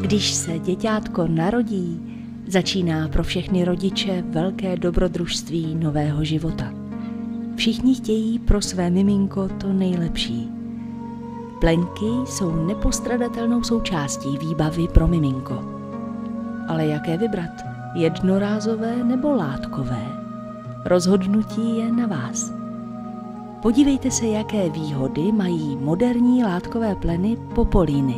Když se děťátko narodí, začíná pro všechny rodiče velké dobrodružství nového života. Všichni chtějí pro své miminko to nejlepší. Plenky jsou nepostradatelnou součástí výbavy pro miminko. Ale jaké vybrat? Jednorázové nebo látkové? Rozhodnutí je na vás. Podívejte se, jaké výhody mají moderní látkové pleny Popoliny.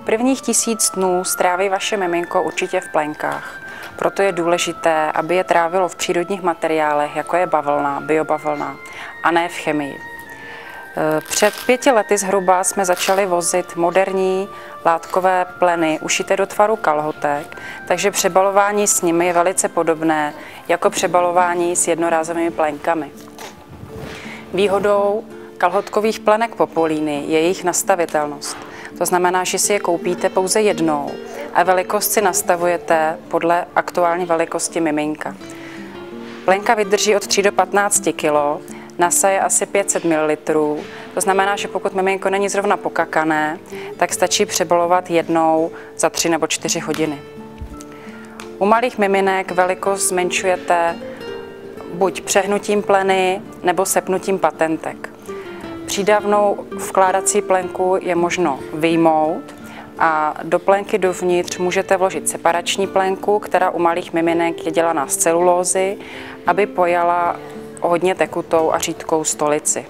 Prvních 1000 dnů stráví vaše miminko určitě v plenkách. Proto je důležité, aby je trávilo v přírodních materiálech, jako je bavlna, biobavlna, a ne v chemii. Před 5 lety zhruba jsme začali vozit moderní látkové pleny ušité do tvaru kalhotek, takže přebalování s nimi je velice podobné jako přebalování s jednorázovými plenkami. Výhodou kalhotkových plenek Popoliny je jejich nastavitelnost. To znamená, že si je koupíte pouze jednou a velikost si nastavujete podle aktuální velikosti miminka. Plenka vydrží od 3 do 15 kg, nasa je asi 500 ml, to znamená, že pokud miminko není zrovna pokakané, tak stačí přebalovat jednou za 3 nebo 4 hodiny. U malých miminek velikost zmenšujete buď přehnutím pleny nebo sepnutím patentek. Přídavnou vkládací plenku je možno vyjmout a do plenky dovnitř můžete vložit separační plenku, která u malých miminek je dělaná z celulózy, aby pojala hodně tekutou a řídkou stolici.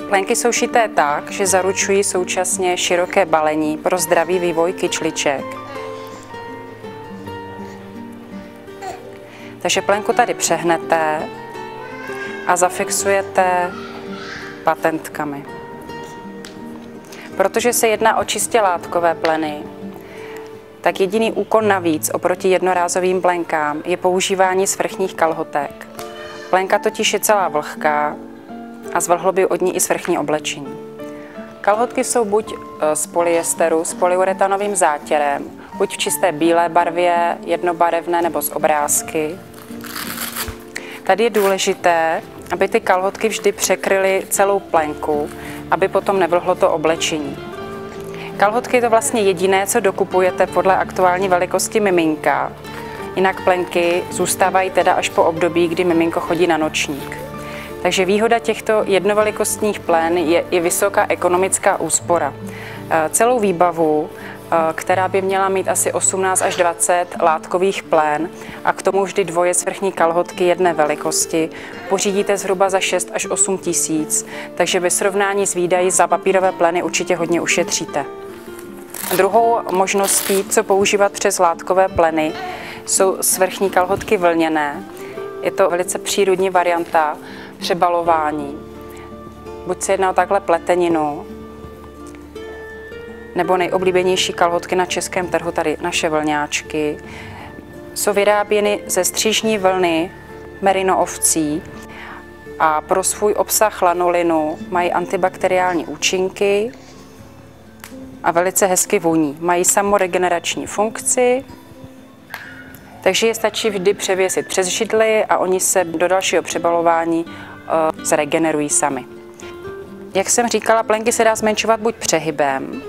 Plenky jsou šité tak, že zaručují současně široké balení pro zdravý vývoj kyčliček. Takže plenku tady přehnete a zafixujete patentkami. Protože se jedná o čistě látkové pleny, tak jediný úkon navíc oproti jednorázovým plenkám je používání svrchních kalhotek. Plenka totiž je celá vlhká a zvlhlo by od ní i svrchní oblečení. Kalhotky jsou buď z polyesteru s polyuretanovým zátěrem, buď v čisté bílé barvě, jednobarevné nebo z obrázky. Tady je důležité, aby ty kalhotky vždy překryly celou plenku, aby potom nevlhlo to oblečení. Kalhotky je to vlastně jediné, co dokupujete podle aktuální velikosti miminka. Jinak plenky zůstávají teda až po období, kdy miminko chodí na nočník. Takže výhoda těchto jednovelikostních plen je i vysoká ekonomická úspora. Celou výbavu, která by měla mít asi 18 až 20 látkových plén a k tomu vždy dvoje svrchní kalhotky jedné velikosti, pořídíte zhruba za 6 až 8 tisíc, takže ve srovnání s výdaji za papírové pleny určitě hodně ušetříte. Druhou možností, co používat přes látkové pleny, jsou svrchní kalhotky vlněné. Je to velice přírodní varianta přebalování. Buď se jedná o takhle pleteninu, nebo nejoblíbenější kalhotky na českém trhu, tady naše vlňáčky, jsou vyráběny ze střížní vlny merino ovcí a pro svůj obsah lanolinu mají antibakteriální účinky a velice hezky voní. Mají samoregenerační funkci, takže je stačí vždy převěsit přes židli a oni se do dalšího přebalování zregenerují sami. Jak jsem říkala, plenky se dá zmenšovat buď přehybem,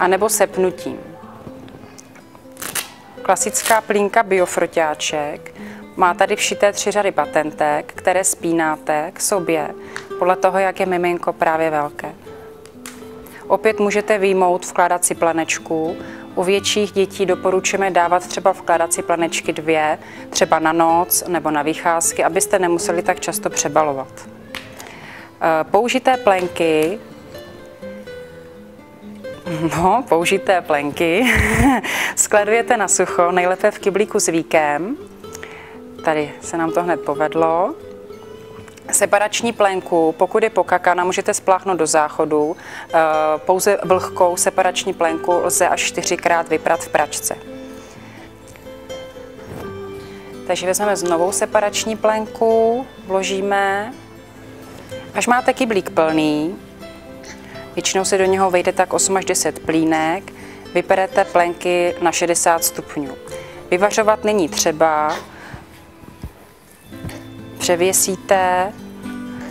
anebo sepnutím. Klasická plínka biofroťáček má tady všité 3 řady patentek, které spínáte k sobě podle toho, jak je miminko právě velké. Opět můžete vyjmout vkládací planečku. U větších dětí doporučujeme dávat třeba vkládací planečky 2, třeba na noc nebo na vycházky, abyste nemuseli tak často přebalovat. Použité plenky skladujete na sucho, nejlépe v kyblíku s víkem. Tady se nám to hned povedlo. Separační plenku, pokud je pokakaná, můžete spláchnout do záchodu. Pouze vlhkou separační plenku lze až 4krát vyprat v pračce. Takže vezmeme znovu separační plenku, vložíme. Až máte kyblík plný, většinou se do něho vejde tak 8 až 10 plínek, vyperete plenky na 60 stupňů. Vyvařovat není třeba, převěsíte,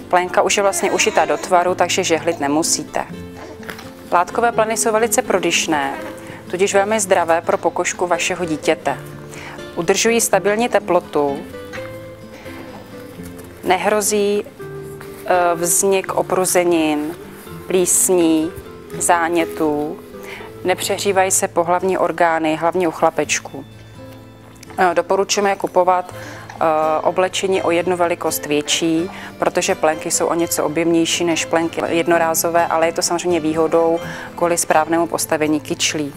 plenka už je vlastně ušitá do tvaru, takže žehlit nemusíte. Látkové pleny jsou velice prodyšné, tudíž velmi zdravé pro pokožku vašeho dítěte. Udržují stabilní teplotu, nehrozí vznik opruzenin, plísní, zánětů, nepřehřívají se pohlavní orgány, hlavně u chlapečků. Doporučujeme kupovat oblečení o jednu velikost větší, protože plenky jsou o něco objemnější než plenky jednorázové, ale je to samozřejmě výhodou kvůli správnému postavení kyčlí.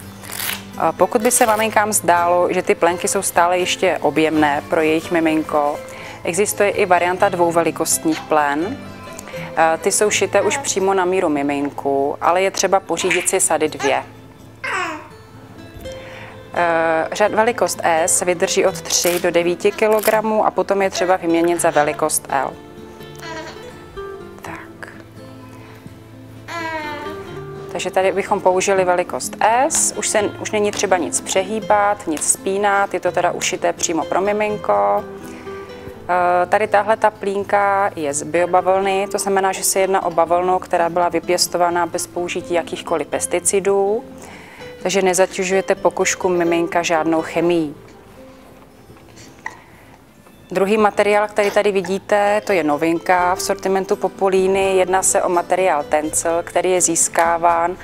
Pokud by se maminkám zdálo, že ty plenky jsou stále ještě objemné pro jejich miminko, existuje i varianta dvouvelikostních plen. Ty jsou šité už přímo na míru miminku, ale je třeba pořídit si sady 2. Řad velikost S vydrží od 3 do 9 kg a potom je třeba vyměnit za velikost L. Tak. Takže tady bychom použili velikost S, už není třeba nic přehýbat, nic spínat, je to teda ušité přímo pro miminko. Tady tahle ta plínka je z biobavlny, to znamená, že se jedná o bavlnu, která byla vypěstovaná bez použití jakýchkoliv pesticidů, takže nezatěžujete pokožku miminka žádnou chemií. Druhý materiál, který tady vidíte, to je novinka v sortimentu Populíny. Jedná se o materiál tencel, který je získáván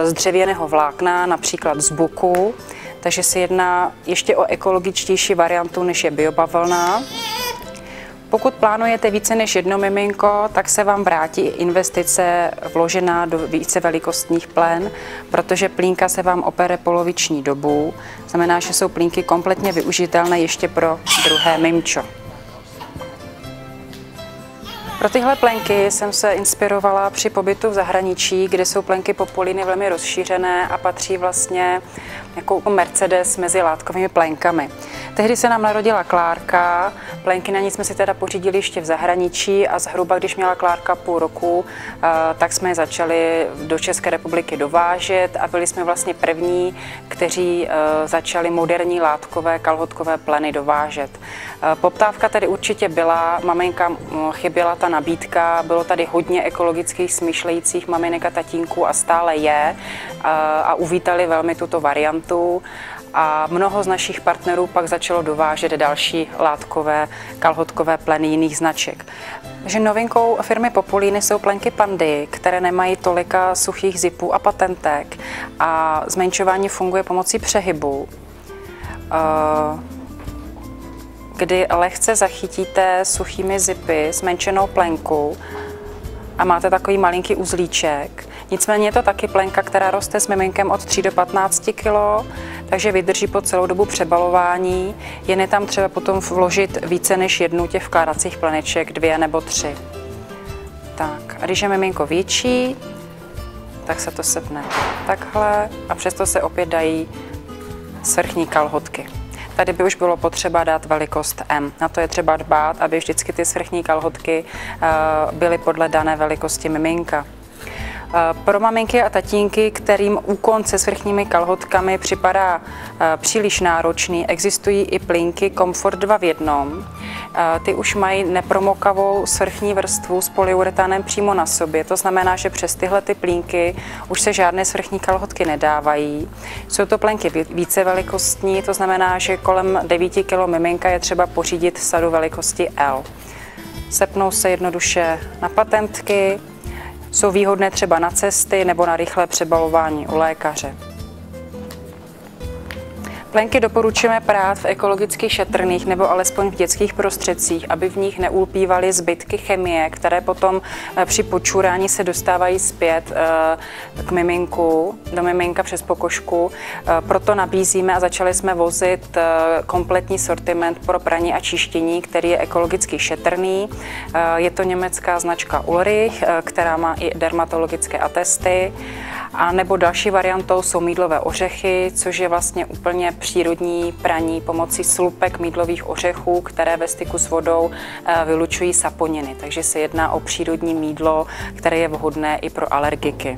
z dřevěného vlákna, například z buku, takže se jedná ještě o ekologičtější variantu, než je biobavlna. Pokud plánujete více než jedno miminko, tak se vám vrátí investice vložená do více velikostních plen, protože plínka se vám opere poloviční dobu. Znamená, že jsou plínky kompletně využitelné ještě pro druhé mimčo. Pro tyhle plenky jsem se inspirovala při pobytu v zahraničí, kde jsou plenky Populíny velmi rozšířené a patří vlastně jako Mercedes mezi látkovými plenkami. Tehdy se nám narodila Klárka, plenky na ní jsme si teda pořídili ještě v zahraničí a zhruba, když měla Klárka půl roku, tak jsme je začali do České republiky dovážet a byli jsme vlastně první, kteří začali moderní látkové kalhotkové pleny dovážet. Poptávka tady určitě byla, maminkám chyběla ta nabídka, bylo tady hodně ekologických smýšlejících maminek a tatínků a stále je a uvítali velmi tuto variantu. A mnoho z našich partnerů pak začalo dovážet další látkové kalhotkové pleny jiných značek. Takže novinkou firmy Populíny jsou plenky Pandy, které nemají tolika suchých zipů a patentek a zmenšování funguje pomocí přehybu, kdy lehce zachytíte suchými zipy zmenšenou plenku a máte takový malinký uzlíček. Nicméně je to taky plenka, která roste s miminkem od 3 do 15 kg, takže vydrží po celou dobu přebalování. Jen je tam třeba potom vložit více než jednu těch vkládacích pleneček, 2 nebo 3. Tak, a když je miminko větší, tak se to sepne takhle a přesto se opět dají svrchní kalhotky. Tady by už bylo potřeba dát velikost M. Na to je třeba dbát, aby vždycky ty svrchní kalhotky byly podle dané velikosti miminka. Pro maminky a tatínky, kterým úkon se svrchními kalhotkami připadá příliš náročný, existují i plínky Comfort 2 v 1. Ty už mají nepromokavou svrchní vrstvu s polyuretanem přímo na sobě. To znamená, že přes tyhle ty plínky už se žádné svrchní kalhotky nedávají. Jsou to plenky více velikostní, to znamená, že kolem 9 kg miminka je třeba pořídit sadu velikosti L. Sepnou se jednoduše na patentky. Jsou výhodné třeba na cesty nebo na rychlé přebalování u lékaře. Plenky doporučujeme prát v ekologicky šetrných nebo alespoň v dětských prostředcích, aby v nich neulpívaly zbytky chemie, které potom při počurání se dostávají zpět k miminku, do miminka přes pokožku. Proto nabízíme a začali jsme vozit kompletní sortiment pro praní a čištění, který je ekologicky šetrný. Je to německá značka Ulrich, která má i dermatologické atesty. A nebo další variantou jsou mýdlové ořechy, což je vlastně úplně přírodní praní pomocí slupek mýdlových ořechů, které ve styku s vodou vylučují saponiny. Takže se jedná o přírodní mýdlo, které je vhodné i pro alergiky.